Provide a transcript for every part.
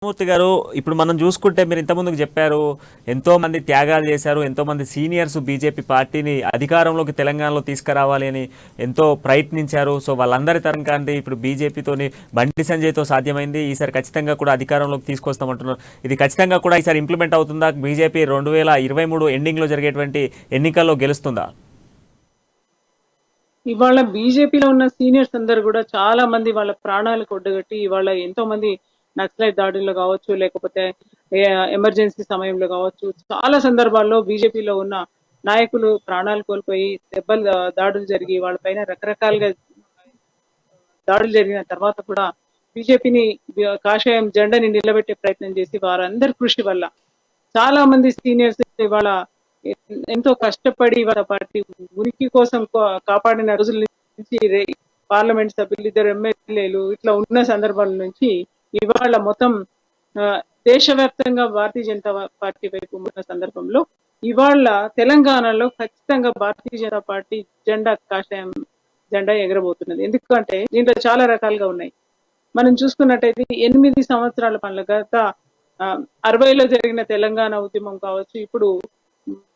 మూర్తి గారు, ఇప్పుడు మనం చూసుకుంటే మీరు ఇంతకుముందుకు చెప్పారు, ఎంతో మంది త్యాగాలు చేశారు, ఎంతో మంది సీనియర్స్ బీజేపీ పార్టీని అధికారంలోకి తెలంగాణలో తీసుకురావాలి అని ఎంతో ప్రయత్నించారు. సో వాళ్ళందరి తరం కాంతి ఇప్పుడు బీజేపీతోని బండి సంజయ్తో సాధ్యమైంది. ఈసారి ఖచ్చితంగా కూడా అధికారంలోకి తీసుకొస్తామంటున్నారు. ఇది ఖచ్చితంగా కూడా ఈసారి ఇంప్లిమెంట్ అవుతుందా? బీజేపీ 2023 ఎండింగ్లో జరిగేటువంటి ఎన్నికల్లో గెలుస్తుందా? ఇవాళ బీజేపీలో ఉన్న సీనియర్స్ అందరూ కూడా చాలా మంది వాళ్ళ ప్రాణాలకు ఒడ్డగట్టి ఇవాళ ఎంతో మంది నక్సలైట్ దాడుల్లో కావచ్చు, లేకపోతే ఎమర్జెన్సీ సమయంలో కావచ్చు, చాలా సందర్భాల్లో బీజేపీలో ఉన్న నాయకులు ప్రాణాలు కోల్పోయి దెబ్బలు దాడులు జరిగి వాళ్ళపైన రకరకాలుగా దాడులు జరిగిన తర్వాత కూడా బీజేపీని కాషాయం జెండాని నిలబెట్టే ప్రయత్నం చేసి వారందరి కృషి వల్ల చాలా మంది సీనియర్స్ ఇవాళ ఎంతో కష్టపడి వాళ్ళ పార్టీ ఉనికి కోసం కాపాడిన రోజుల నుంచి పార్లమెంట్ సభ్యులు, 2 ఎమ్మెల్యేలు ఇట్లా ఉన్న సందర్భాల నుంచి ఇవాళ మొత్తం దేశవ్యాప్తంగా భారతీయ జనతా పార్టీ వైపు ఉన్న సందర్భంలో ఇవాళ తెలంగాణలో ఖచ్చితంగా భారతీయ జనతా పార్టీ కాషాయం జెండా ఎగరబోతున్నది. ఎందుకంటే దీంట్లో చాలా రకాలుగా ఉన్నాయి. మనం చూసుకున్నట్టయితే 8 సంవత్సరాల పనులు గత 60లో జరిగిన తెలంగాణ ఉద్యమం కావచ్చు, ఇప్పుడు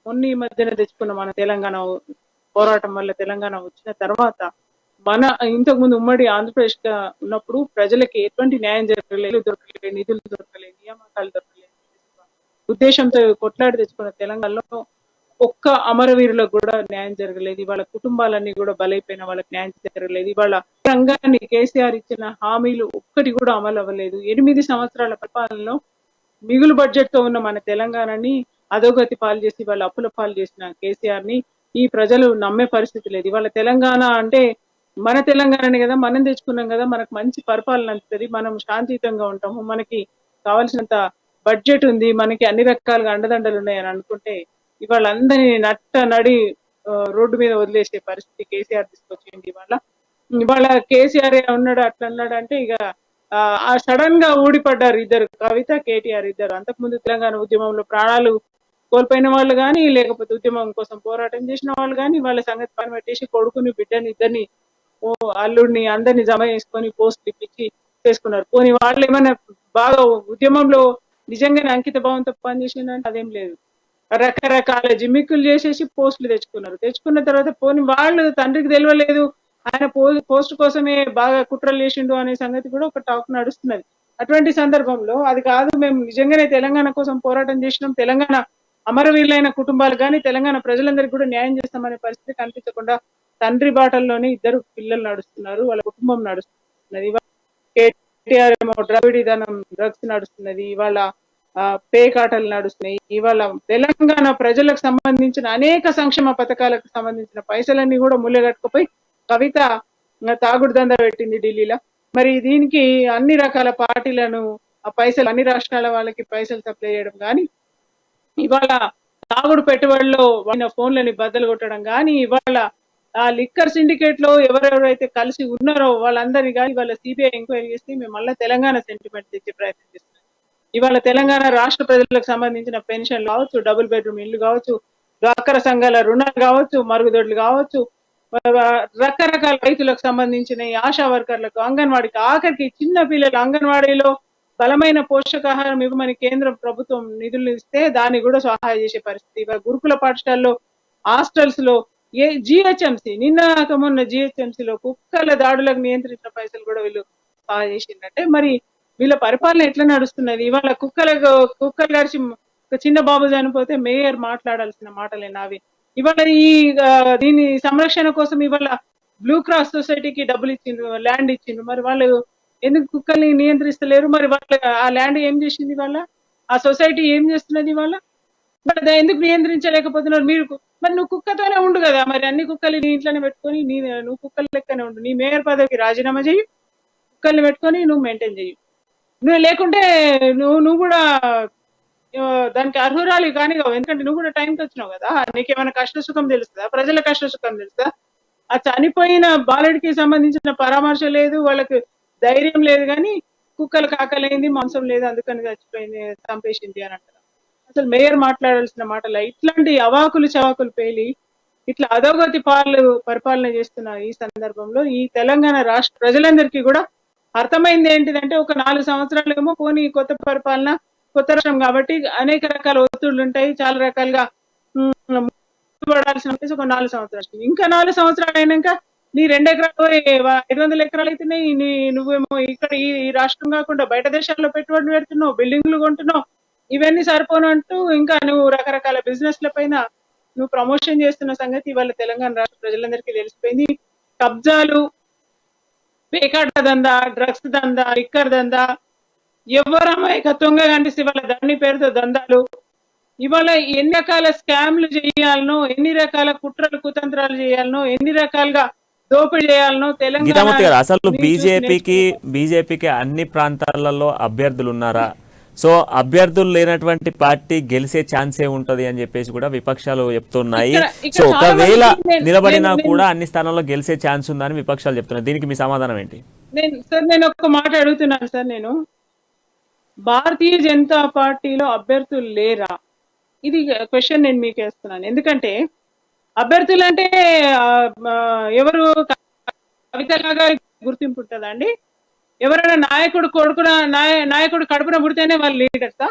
మొన్న ఈ మధ్యన తెచ్చుకున్న మన తెలంగాణ పోరాటం వల్ల తెలంగాణ వచ్చిన తర్వాత మన ఇంతకు ముందు ఉమ్మడి ఆంధ్రప్రదేశ్ గా ఉన్నప్పుడు ప్రజలకి ఎటువంటి న్యాయం దొరకలేదు, నిధులు దొరకలేదు, నియామకాలు దొరకలేదు ఉద్దేశంతో కొట్లాడి తెచ్చుకున్న తెలంగాణలో ఒక్క అమరవీరులకు కూడా న్యాయం జరగలేదు. ఇవాళ కుటుంబాలన్నీ కూడా బలైపోయిన వాళ్ళకి న్యాయం జరగలేదు. ఇవాళ రంగాన్ని కేసీఆర్ ఇచ్చిన హామీలు ఒక్కటి కూడా అమలు అవ్వలేదు. 8 సంవత్సరాల పరిపాలనలో మిగులు బడ్జెట్ తో ఉన్న మన తెలంగాణని అధోగతి పాలు చేసి వాళ్ళ అప్పుల పాలు చేసిన కేసీఆర్ ని ఈ ప్రజలు నమ్మే పరిస్థితి లేదు. ఇవాళ తెలంగాణ అంటే మన తెలంగాణని కదా, మనం తెచ్చుకున్నాం కదా, మనకు మంచి పరిపాలన అందుతుంది, మనం శాంతియుతంగా ఉంటాము, మనకి కావాల్సినంత బడ్జెట్ ఉంది, మనకి అన్ని రకాలుగా అండదండలు ఉన్నాయని అనుకుంటే ఇవాళ అందరినీ నడి రోడ్డు మీద వదిలేసే పరిస్థితి కేసీఆర్ తీసుకొచ్చింది. ఇవాళ కేసీఆర్ ఉన్నాడు అట్లా అన్నాడు అంటే ఇక ఆ సడన్ గా ఊడిపడ్డారు ఇద్దరు, కవిత కేటీఆర్ ఇద్దరు. అంతకుముందు తెలంగాణ ఉద్యమంలో ప్రాణాలు కోల్పోయిన వాళ్ళు కానీ, లేకపోతే ఉద్యమం కోసం పోరాటం చేసిన వాళ్ళు కానీ వాళ్ళ సంగతి పని పెట్టేసి కొడుకుని బిడ్డని ఇద్దరిని అల్లుడిని అందరినీ జమ చేసుకొని పోస్టులు ఇప్పించి చేసుకున్నారు. పోనీ వాళ్ళు ఏమైనా బాగా ఉద్యమంలో నిజంగానే అంకిత భావంతో పనిచేసిందంటే అదేం లేదు. రకరకాల జిమ్మిక్కులు చేసేసి పోస్టులు తెచ్చుకున్నారు. తెచ్చుకున్న తర్వాత పోనీ వాళ్ళు తండ్రికి తెలియలేదు, ఆయన పోస్ట్ కోసమే బాగా కుట్రలు చేసిండు అనే సంగతి కూడా ఒక టాక్ నడుస్తున్నది. అటువంటి సందర్భంలో అది కాదు, మేము నిజంగానే తెలంగాణ కోసం పోరాటం చేసినాం, తెలంగాణ అమరవీరులైన కుటుంబాలు కానీ తెలంగాణ ప్రజలందరికీ కూడా న్యాయం చేస్తామనే పరిస్థితి కనిపించకుండా తండ్రి బాటల్లోనే ఇద్దరు పిల్లలు నడుస్తున్నారు, వాళ్ళ కుటుంబం నడుస్తున్నది. కేటీఆర్ ఏమో ద్రవిడీధనం డ్రగ్స్ నడుస్తున్నది, ఇవాళ పేకాటలు నడుస్తున్నాయి. ఇవాళ తెలంగాణ ప్రజలకు సంబంధించిన అనేక సంక్షేమ పథకాలకు సంబంధించిన పైసలన్నీ కూడా ముళ్ళగట్టుకుపోయి కవిత తాగుడు దందా పెట్టింది ఢిల్లీలో. మరి దీనికి అన్ని రకాల పార్టీలను ఆ పైసలు అన్ని రాష్ట్రాల వాళ్ళకి పైసలు సప్లై చేయడం కానీ, ఇవాళ తాగుడు పెట్టుబడిలో వాళ్ళ ఫోన్లని బద్దలు కొట్టడం కానీ, ఇవాళ ఆ లిక్కర్ సిండికేట్ లో ఎవరెవరైతే కలిసి ఉన్నారో వాళ్ళందరినీ కానీ ఇవాళ సిబిఐ ఎంక్వైరీ చేసి మేము మళ్ళీ తెలంగాణ సెంటిమెంట్ తెచ్చే ప్రయత్నం చేస్తున్నాం. ఇవాళ తెలంగాణ రాష్ట్ర ప్రజలకు సంబంధించిన పెన్షన్లు కావచ్చు, డబుల్ బెడ్రూమ్ ఇల్లు కావచ్చు, డ్వాక్రా సంఘాల రుణాలు కావచ్చు, మరుగుదొడ్లు కావచ్చు, రకరకాల రైతులకు సంబంధించిన ఆశా వర్కర్లకు, అంగన్వాడికి, ఆఖరికి చిన్న పిల్లలు అంగన్వాడీలో బలమైన పోషకాహారం ఇవ్వమని కేంద్ర ప్రభుత్వం నిధులు ఇస్తే దాన్ని కూడా సహాయం చేసే పరిస్థితి. ఇవాళ గురుకుల పాఠశాలలో హాస్టల్స్ లో జిహెచ్ఎంసీ మొన్న జిహెచ్ఎంసీలో కుక్కల దాడులకు నియంత్రించిన పైసలు కూడా వీళ్ళు సహాయం చేసిందంటే మరి వీళ్ళ పరిపాలన ఎట్లా నడుస్తున్నది? ఇవాళ కుక్కలు గడిచి ఒక చిన్న బాబు చనిపోతే మేయర్ మాట్లాడాల్సిన మాటలేనా అవి? ఇవాళ ఈ దీని సంరక్షణ కోసం ఇవాళ బ్లూ క్రాస్ సొసైటీకి డబ్బులు ఇచ్చిండ్రు, ల్యాండ్ ఇచ్చిండ్రు, మరి వాళ్ళు ఎందుకు కుక్కల్ని నియంత్రిస్తలేరు? మరి వాళ్ళ ఆ ల్యాండ్ ఏం చేసింది? వాళ్ళ ఆ సొసైటీ ఏం చేస్తున్నది? వాళ్ళ ఎందుకు నియంత్రించలేకపోతున్నారు? మరి నువ్వు కుక్కతోనే ఉండు కదా, మరి అన్ని కుక్కలు నీ ఇంట్లోనే పెట్టుకొని నువ్వు కుక్కల లెక్కనే ఉండు, నీ మేయర్ పదవికి రాజీనామా చెయ్యి, కుక్కల్ని పెట్టుకొని నువ్వు మెయింటైన్ చెయ్యి. నువ్వు లేకుంటే నువ్వు కూడా దానికి అర్హురాలి కానీ, ఎందుకంటే నువ్వు కూడా టైంకి వచ్చినావు కదా, నీకేమైనా కష్ట సుఖం తెలుస్తుందా? ప్రజల కష్ట సుఖం తెలుస్తుందా? ఆ చనిపోయిన బాలుడికి సంబంధించిన పరామర్శ లేదు, వాళ్ళకి ధైర్యం లేదు, కానీ కుక్కలు కాకలేంది, మాంసం లేదు అందుకని చచ్చిపోయింది, చంపేసింది అని అంటారు. అసలు మేయర్ మాట్లాడాల్సిన మాటల ఇట్లాంటి అవాకులు చవాకులు పేలి ఇట్లా అధోగతి పరిపాలన చేస్తున్న ఈ సందర్భంలో ఈ తెలంగాణ రాష్ట్ర ప్రజలందరికీ కూడా అర్థమైంది ఏంటిదంటే ఒక 4 సంవత్సరాలేమో పోనీ కొత్త పరిపాలన, కొత్త రాష్ట్రం కాబట్టి అనేక రకాల ఒత్తిళ్లు ఉంటాయి. చాలా రకాలుగా పడాల్సిన ఒక 4 సంవత్సరాలు. ఇంకా 4 సంవత్సరాలు అయినాక నీ 2 ఎకరాలు 500 ఎకరాలు అయితున్నాయి. నువ్వేమో ఇక్కడ ఈ రాష్ట్రం కాకుండా బయట దేశాల్లో పెట్టుబడులు పెడుతున్నావు, బిల్డింగ్లు కొంటున్నావు. ఇవన్నీ సరిపోను అంటూ ఇంకా నువ్వు రకరకాల బిజినెస్ల పైన నువ్వు ప్రమోషన్ చేస్తున్న సంగతి ఇవాళ తెలంగాణ రాష్ట్ర ప్రజలందరికీ తెలిసిపోయింది. కబ్జాలు, పేకాట దందా, డ్రగ్స్ దందా, లిక్కర్ దందా, ఎవరు అమాయకత్వంగా కనిపిస్తే ఇవాళ దాని పేరుతో దందాలు, ఇవాళ ఎన్ని రకాల స్కామ్లు చేయాలనో, ఎన్ని రకాల కుట్రలు కుతంత్రాలు చేయాలనో, ఎన్ని రకాలుగా దోపిడీ చేయాలనో గీతామూర్తి గారు, అసలు తెలంగాణ బీజేపీకి అన్ని ప్రాంతాలలో అభ్యర్థులు ఉన్నారా? సో అభ్యర్థులు లేనటువంటి పార్టీ గెలిచే ఛాన్సే ఉంటది అని చెప్పేసి కూడా విపక్షాలు చెప్తున్నాయి. ఇక్కడ సో ఒకవేళ చాలా మంది నిలబడినా కూడా అన్ని స్థానాల్లో గెలిచే ఛాన్స్ ఉందని విపక్షాలు చెప్తున్నాయి. దీనికి మీ సమాధానం ఏంటి? నేను ఒక మాట అడుగుతున్నాను సార్. నేను భారతీయ జనతా పార్టీలో అభ్యర్థులు లేరా? ఇది క్వశ్చన్ నేను మీకు వేస్తున్నాను. ఎందుకంటే అభ్యర్థులు అంటే ఎవరు కవితలాగా గుర్తింపు ఉంటుందా అండి? ఎవరైనా నాయకుడు కొడుకున నాయకుడు కడుపున పుడితేనే వాళ్ళు లీడర్సా?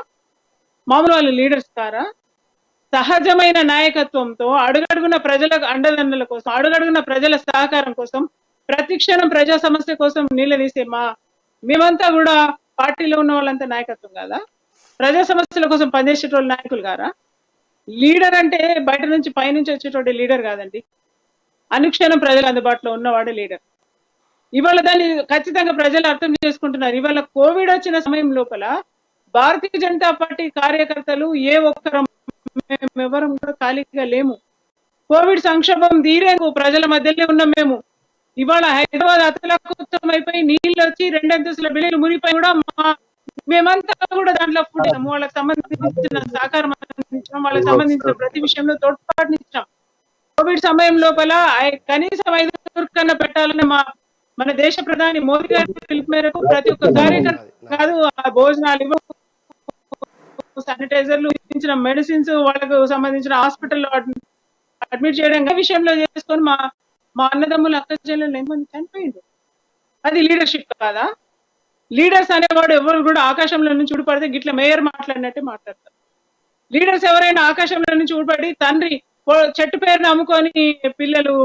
మామూలు వాళ్ళు లీడర్స్ కారా? సహజమైన నాయకత్వంతో అడుగడుగున ప్రజల అండదండల కోసం, అడుగడుగున ప్రజల సహకారం కోసం, ప్రతి క్షణం ప్రజా సమస్య కోసం నిలదీసే మేమంతా కూడా పార్టీలో ఉన్న వాళ్ళంతా నాయకత్వం కాదా? ప్రజా సమస్యల కోసం పనిచేసేటోళ్ళు నాయకులు కారా? లీడర్ అంటే బయట నుంచి పైనుంచి వచ్చేటోటి లీడర్ కాదండి. అనుక్షణం ప్రజల అందుబాటులో ఉన్నవాడే లీడర్. ఇవాళ దాన్ని ఖచ్చితంగా ప్రజలు అర్థం చేసుకుంటున్నారు. ఇవాళ కోవిడ్ వచ్చిన సమయం లోపల భారతీయ జనతా పార్టీ కార్యకర్తలు ఏ ఒక్కరం ఎవరం కూడా ఖాళీగా లేము. కోవిడ్ సంక్షోభం తీరేందుకు ప్రజల మధ్యలో ఉన్నాం మేము. ఇవాళ హైదరాబాద్ అతలాకుతలం అయిపోయి నీళ్ళు వచ్చి 2 అంతస్తుల బిల్లులు మునిగిపోయి కూడా మేమంతా కూడా దాంట్లో వాళ్ళకి సంబంధించిన సహకారం అందించడం, వాళ్ళకి సంబంధించిన ప్రతి విషయంలో తోడ్పాటునిచ్చాం. కోవిడ్ సమయం లోపల కనీసం 5 కన్నా పెట్టాలని మన దేశ ప్రధాని మోదీ గారి పిలుపు మేరకు ప్రతి ఒక్క కార్యకర్త కాదు భోజనాలు, శానిటైజర్లు, ఇచ్చిన మెడిసిన్స్, వాళ్ళకు సంబంధించిన హాస్పిటల్లో అడ్మిట్ చేయడం విషయంలో చేసుకొని మా అన్నదమ్ములు అక్క చెల్లెలు ఎంతమంది చనిపోయింది. అది లీడర్షిప్ కాదా? లీడర్స్ అనేవాడు ఎవరు కూడా ఆకాశంలో నుంచి ఊడిపడితే గిట్ల మేయర్ మాట్లాడినట్టే మాట్లాడతారు. లీడర్స్ ఎవరైనా ఆకాశంలో నుంచి ఊడిపడి తండ్రి చెట్టు పేరుని అమ్ముకొని పిల్లలు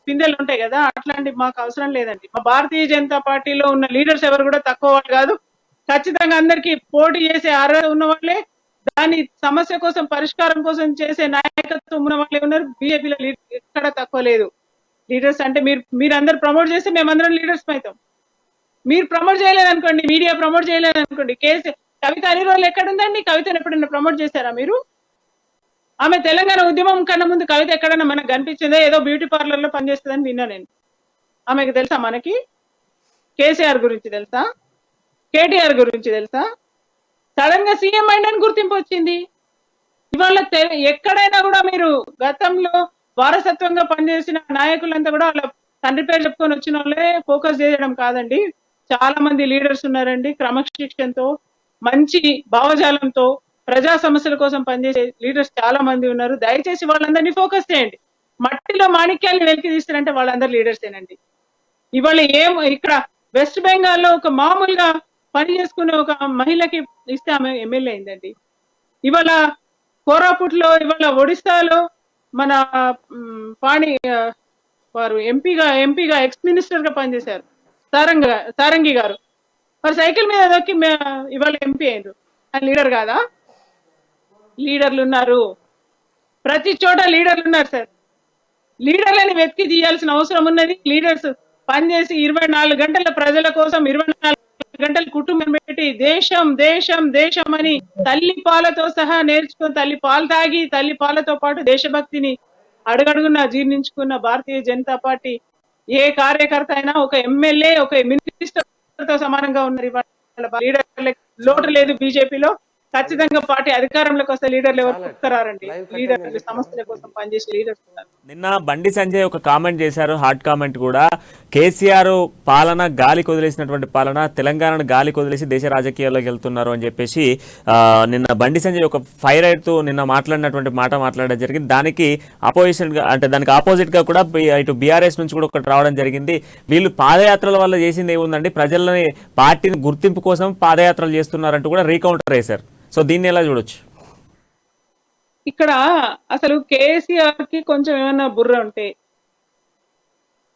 పిందెలు ఉంటాయి కదా, అట్లాంటి మాకు అవసరం లేదండి. మా భారతీయ జనతా పార్టీలో ఉన్న లీడర్స్ ఎవరు కూడా తక్కువ వాళ్ళు కాదు. ఖచ్చితంగా అందరికి పోటీ చేసే అర్హత ఉన్న వాళ్ళే, దాని సమస్య కోసం పరిష్కారం కోసం చేసే నాయకత్వం ఉన్న వాళ్ళే ఉన్నారు. బీజేపీలో ఎక్కడ తక్కువ లేదు. లీడర్స్ అంటే మీరు అందరు ప్రమోట్ చేస్తే మేమందరం లీడర్స్ అవుతాం. మీరు ప్రమోట్ చేయలేదనుకోండి, మీడియా ప్రమోట్ చేయలేదనుకోండి, కవిత అన్ని రోజులు ఎక్కడుందండి? కవితను ఎప్పుడైనా ప్రమోట్ చేశారా మీరు? ఆమె తెలంగాణ ఉద్యమం కన్నా ముందు కవిత ఎక్కడన్నా మనకు కనిపించిందా? ఏదో బ్యూటీ పార్లర్ లో పనిచేస్తుందని విన్నా నేను. ఆమెకు తెలుసా? మనకి కేసీఆర్ గురించి తెలుసా? కేటీఆర్ గురించి తెలుసా? సడన్ గా సీఎం అయిందని గుర్తింపు వచ్చింది. ఇవాళ ఎక్కడైనా కూడా మీరు గతంలో వారసత్వంగా పనిచేసిన నాయకులంతా కూడా వాళ్ళ తండ్రి పేరు చెప్పుకొని వచ్చిన వాళ్ళే ఫోకస్ చేయడం కాదండి. చాలా మంది లీడర్స్ ఉన్నారండి, క్రమశిక్షణతో, మంచి భావజాలంతో ప్రజా సమస్యల కోసం పనిచేసే లీడర్స్ చాలా మంది ఉన్నారు. దయచేసి వాళ్ళందరినీ ఫోకస్ చేయండి. మట్టిలో మాణిక్యాలను వెలికి తీస్తారంటే వాళ్ళందరూ లీడర్సేనండి. ఇవాళ ఇక్కడ వెస్ట్ బెంగాల్లో ఒక మామూలుగా పని చేసుకునే ఒక మహిళకి ఇస్తే ఆమె ఎమ్మెల్యే అయిందండి. ఇవాళ కోరాపుట్ లో, ఇవాళ ఒడిస్సాలో మన పాణి వారు ఎంపీగా ఎక్స్ మినిస్టర్ గా పనిచేశారు సారంగి గారు. వారు సైకిల్ మీద దొక్కి ఇవాళ ఎంపీ అయ్యారు. ఆయన లీడర్ కాదా? లీడర్లు ఉన్నారు, ప్రతి చోట లీడర్లు ఉన్నారు సార్. లీడర్లని వెతికి తీయాల్సిన అవసరం ఉన్నది. లీడర్స్ పనిచేసి 24 గంటల ప్రజల కోసం, 24 గంటల కుటుంబం పెట్టి దేశం దేశం దేశం అని తల్లి పాలతో సహా నేర్చుకుని, తల్లి పాలు తాగి, తల్లి పాలతో పాటు దేశభక్తిని అడుగడుగున జీర్ణించుకున్న భారతీయ జనతా పార్టీ ఏ కార్యకర్త అయినా ఒక ఎమ్మెల్యే, ఒక మినిస్టర్ తో సమానంగా ఉన్నారు. ఇవాళ లీడర్ లోటు లేదు బీజేపీలో. ఖచ్చితంగా పార్టీ అధికారంలోకి వస్తే లీడర్లు ఎవరు చాలా పుట్టుకురారండి. లైవ్ కట్టింగ్ అని లీడర్లు చెప్పి సమస్యల కోసం పనిచేసే లీడర్స్ ఉన్నారు. నిన్న బండి సంజయ్ ఒక కామెంట్ చేశారు, హాట్ కామెంట్ కూడా. కేసీఆర్ పాలన గాలి కొదిలేసినటువంటి పాలన, తెలంగాణను గాలి కొదిలేసి దేశ రాజకీయాల్లోకి వెళ్తున్నారు అని చెప్పేసి నిన్న బండి సంజయ్ ఒక ఫైర్ అవుతూ నిన్న మాట్లాడినటువంటి మాట మాట్లాడడం జరిగింది. దానికి అపోజిషన్ అంటే దానికి ఆపోజిట్ గా కూడా ఇటు బీఆర్ఎస్ నుంచి కూడా ఒకటి రావడం జరిగింది. వీళ్ళు పాదయాత్రల వల్ల చేసింది ఏముందండి, ప్రజలని పార్టీని గుర్తింపు కోసం పాదయాత్రలు చేస్తున్నారంటూ కూడా రీకౌంటర్ వేశారు. సో దీన్ని ఎలా చూడొచ్చు? ఇక్కడ అసలు కేసీఆర్ కి కొంచెం ఏమైనా బుర్ర ఉంటే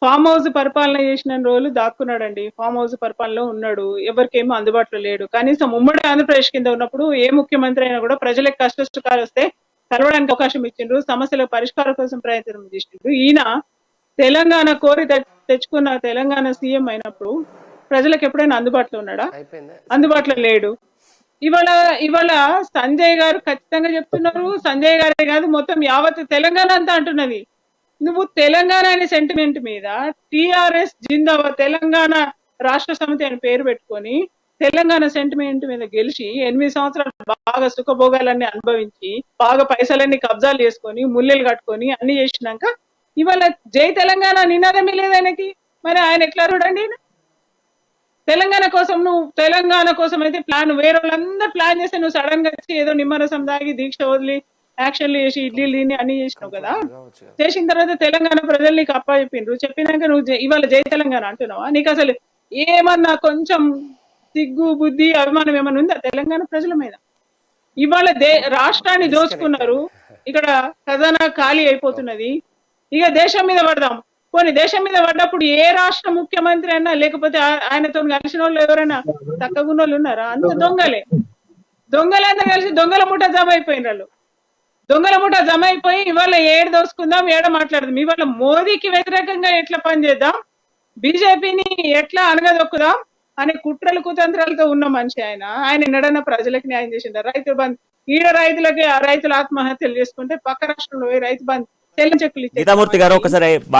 ఫామ్ హౌస్ పరిపాలన చేసిన రోజులు దాక్కున్నాడండి. ఫామ్ హౌస్ పరిపాలనలో ఉన్నాడు, ఎవరికేమో అందుబాటులో లేడు. కనీసం ఉమ్మడి ఆంధ్రప్రదేశ్ కింద ఉన్నప్పుడు ఏ ముఖ్యమంత్రి అయినా కూడా ప్రజలకు కష్టసుఖాలు వస్తే కలవడానికి అవకాశం ఇచ్చిండ్రు, సమస్యల పరిష్కారం కోసం ప్రయత్నం చేసిండ్రు. ఈయన తెలంగాణ కోరి తెచ్చుకున్న తెలంగాణ సీఎం అయినప్పుడు ప్రజలకు ఎప్పుడైనా అందుబాటులో ఉన్నాడా? అందుబాటులో లేడు. ఇవాళ సంజయ్ గారు ఖచ్చితంగా చెప్తున్నారు, సంజయ్ గారే కాదు మొత్తం యావత్ తెలంగాణ అంతా అంటున్నది. నువ్వు తెలంగాణ అనే సెంటిమెంట్ మీద టిఆర్ఎస్ జిందాబాద్ తెలంగాణ రాష్ట్ర సమితి అని పేరు పెట్టుకొని తెలంగాణ సెంటిమెంట్ మీద గెలిచి 8 సంవత్సరాలు బాగా సుఖభోగాలన్నీ అనుభవించి బాగా పైసలన్నీ కబ్జాలు చేసుకొని ముల్లెలు కట్టుకొని అన్ని చేసినాక ఇవాళ జై తెలంగాణ నినాదమే లేదు ఆయనకి. మరి ఆయన ఎట్లా చూడండి, తెలంగాణ కోసం అయితే ప్లాన్ వేరే వాళ్ళందరూ ప్లాన్ చేస్తే నువ్వు సడన్ గా వచ్చి ఏదో నిమ్మరసం దాగి దీక్ష వదిలి యాక్షన్లు చేసి ఇడ్లీలు తిని అన్ని చేసినావు కదా. చేసిన తర్వాత తెలంగాణ ప్రజలు నీకు అప్పచెప్పిండ్రు, చెప్పినాక నువ్వు ఇవాళ జై తెలంగాణ అంటున్నావా? నీకు అసలు ఏమన్నా కొంచెం సిగ్గు బుద్ధి అభిమానం ఏమన్నా ఉందా తెలంగాణ ప్రజల మీద? ఇవాళ రాష్ట్రాన్ని దోచుకున్నారు, ఇక్కడ ఖజానా ఖాళీ అయిపోతున్నది, ఇక దేశం మీద పడదాం. పోనీ దేశం మీద పడ్డప్పుడు ఏ రాష్ట్ర ముఖ్యమంత్రి అయినా లేకపోతే ఆయనతో కలిసిన వాళ్ళు ఎవరైనా తక్కువ వాళ్ళు ఉన్నారా? అంత దొంగలంతా కలిసి దొంగల ముఠ జమ అయిపోయిన వాళ్ళు. దొంగల ముఠ జమ అయిపోయి ఇవాళ ఏడు దోసుకుందాం, ఏడ మాట్లాడదాం, ఇవాళ మోదీకి వ్యతిరేకంగా ఎట్లా పనిచేద్దాం, బీజేపీని ఎట్లా అనగదొక్కుదాం అనే కుట్రలు కుతంత్రాలతో ఉన్న మనిషి ఆయన నడన ప్రజలకు న్యాయం చేసింది. రైతు బంద్ ఈడ రైతులకి రైతులు ఆత్మహత్యలు చేసుకుంటే పక్క రాష్ట్రంలో రైతు బంద్ చెల్లించెక్కులు గీతామూర్తి గారు ఒకసారి